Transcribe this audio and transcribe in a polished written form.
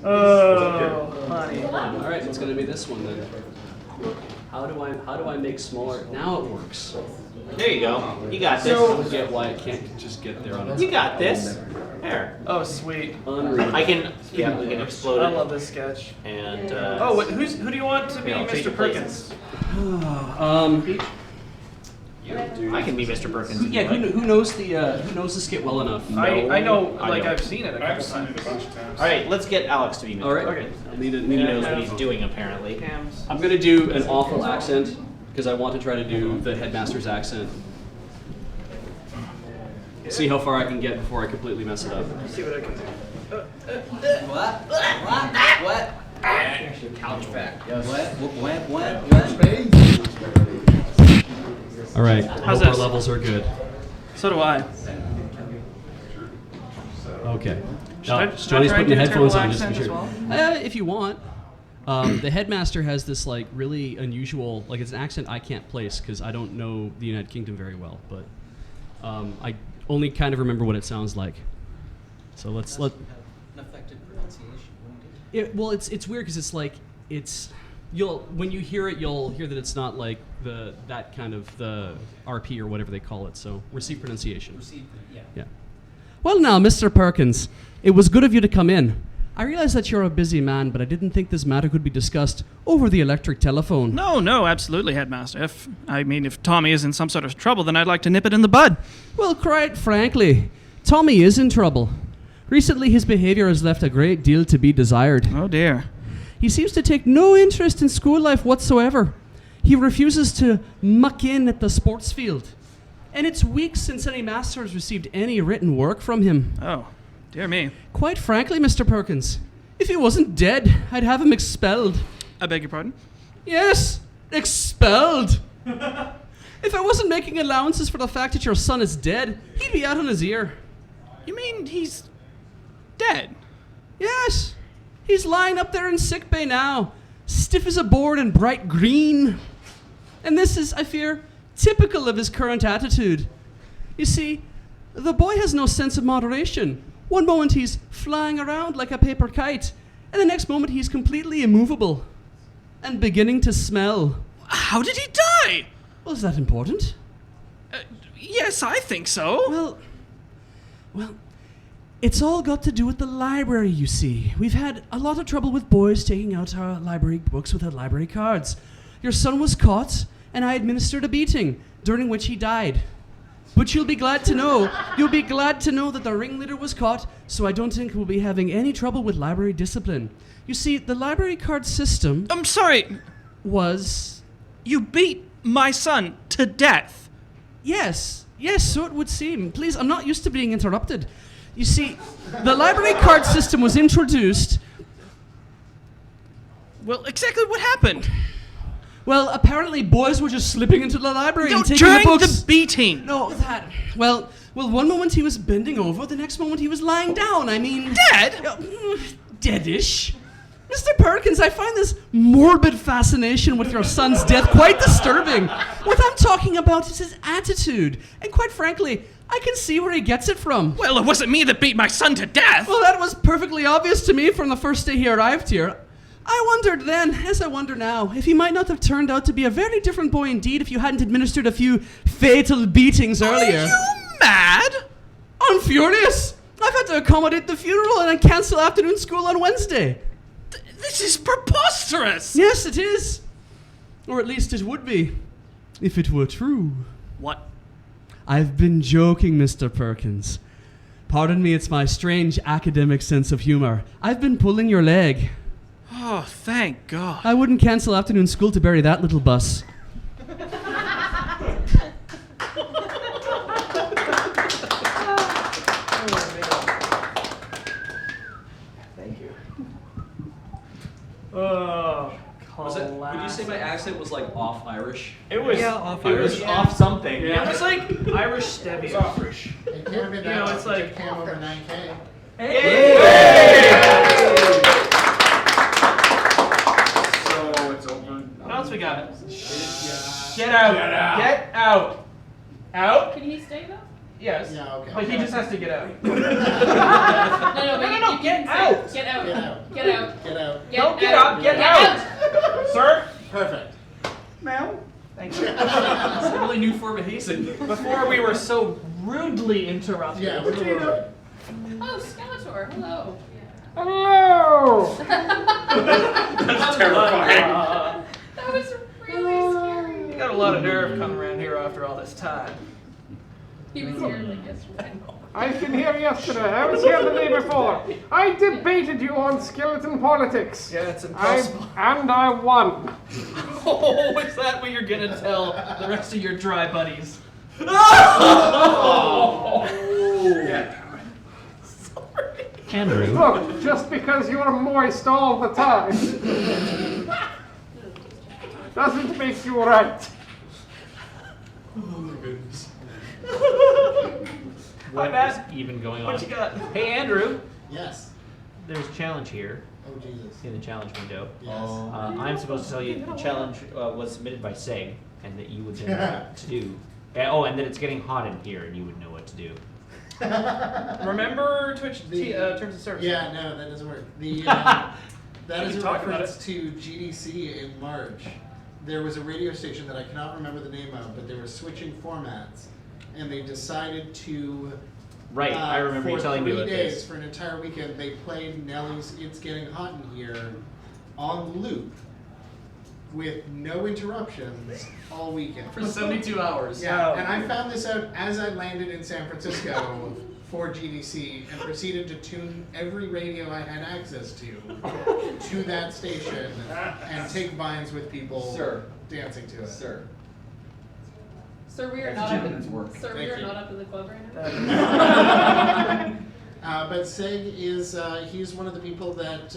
Oh, honey. All right, it's going to be this one then. How do I make smaller? Now it works. There you go. You got this. I don't get why it can't just get there on its own. You got this. There. Oh, sweet. Unreal. We can explode it. I love this sketch. And Oh, wait, who do you want to be I'll take Mr. your Perkins? I can be Mr. Perkins. Yeah, who knows the skit well enough? I know, I like don't. I've seen it a couple I've seen it a times. bunch of times. All right, let's get Alex to be Mr. All right. Perkins. Okay. He knows what he's doing apparently. I'm gonna do an awful accent because I want to try to do the Headmaster's accent. See how far I can get before I completely mess it up. See what I can do. What? Couch back. What? All right. How's Hope our this? levels are good. So do I. Okay. Should I Johnny's try and putting do the a headphones terrible on just to be accent sure. as If you want. The Headmaster has this like really unusual, like it's an accent I can't place because I don't know the United Kingdom very well, but I only kind of remember what it sounds like. So let's let. An affected pronunciation, wouldn't it? Well, it's weird because it's like when you hear it, you'll hear that it's not like that kind of the RP or whatever they call it. So received pronunciation. Yeah. Well, now, Mr. Perkins, it was good of you to come in. I realize that you're a busy man, but I didn't think this matter could be discussed over the electric telephone. No, absolutely, Headmaster. If Tommy is in some sort of trouble, then I'd like to nip it in the bud. Well, quite frankly, Tommy is in trouble. Recently, his behavior has left a great deal to be desired. Oh dear. He seems to take no interest in school life whatsoever. He refuses to muck in at the sports field. And it's weeks since any master has received any written work from him. Oh, dear me. Quite frankly, Mr. Perkins, if he wasn't dead, I'd have him expelled. I beg your pardon? Yes, expelled. If I wasn't making allowances for the fact that your son is dead, he'd be out on his ear. You mean he's dead? Yes, he's lying up there in sickbay now, stiff as a board and bright green. And this is, I fear, typical of his current attitude. You see, the boy has no sense of moderation. One moment he's flying around like a paper kite, and the next moment he's completely immovable and beginning to smell. How did he die? Well, is that important? Yes, I think so. Well, it's all got to do with the library, you see. We've had a lot of trouble with boys taking out our library books without library cards. Your son was caught, and I administered a beating, during which he died. But you'll be glad to know that the ringleader was caught, so I don't think we'll be having any trouble with library discipline. You see, the library card system I'm sorry. was... You beat my son to death. Yes, so it would seem. Please, I'm not used to being interrupted. You see, the library card system was introduced... Well, exactly what happened? Well, apparently boys were just slipping into the library No, and taking during the books. the beating. No, that... Well, one moment he was bending over, the next moment he was lying down. I mean... Dead? Deadish. Mr. Perkins, I find this morbid fascination with your son's death quite disturbing. What I'm talking about is his attitude. And quite frankly, I can see where he gets it from. Well, it wasn't me that beat my son to death. Well, that was perfectly obvious to me from the first day he arrived here. I wondered then, as I wonder now, if he might not have turned out to be a very different boy indeed if you hadn't administered a few fatal beatings earlier. Are you mad? I'm furious. I've had to accommodate the funeral and then cancel afternoon school on Wednesday. This is preposterous. Yes, it is. Or at least it would be, if it were true. What? I've been joking, Mr. Perkins. Pardon me, it's my strange academic sense of humor. I've been pulling your leg. Oh, thank God. I wouldn't cancel afternoon school to bury that little bus. Thank you. Oh, Would you say my accent was like off Irish? It was. off It was off something. Yeah, it was like Irish stevia. Irish. It can't have been that know, off. it's It like- came over 9K. So it's open. What else we got? Get out. Get out. Out? Can he stay though? Yes. Yeah, okay. But he just has to get out. No, No, get out. Get out. Get out. Get out. No, get up, get out! Sir? Perfect. Ma'am? Thank you. It's a really new form of hazing. Before we were so rudely interrupted. Yeah, we're doing it. Oh, Skeletor, hello. Hello! That's terrifying. That was really scary. You got a lot of nerve coming around here after all this time. He was here like yesterday. I've been here yesterday. I was here the day before. I debated you on skeleton politics. Yeah, it's impossible. And I won. Oh, is that what you're gonna tell the rest of your dry buddies? Andrew. Look, just because you're moist all the time doesn't make you right. What is even going on? What you got? Hey, Andrew. Yes. There's a challenge here Oh, Jesus. in the challenge window. Yes. I'm supposed to tell you the challenge was submitted by Seg, and that you would then know what to do. Oh, and that it's getting hot in here, and you would know what to do. Remember Twitch terms of service? Yeah, no, that doesn't work. That is a talk about reference to GDC in March. There was a radio station that I cannot remember the name of, but they were switching formats, and they decided to. Right, I remember you telling me about For 3 days, this. for an entire weekend, they played Nelly's "It's Getting Hot in Here" on loop, with no interruptions all weekend. For 72 hours. Yeah, and I found this out as I landed in San Francisco for GDC and proceeded to tune every radio I had access to that station and take vines with people dancing to it. Sir. Sir, we are That's not up gentleman's in, work. Sir, we Thank are you. not up in the club right now. But Seg is, he's one of the people that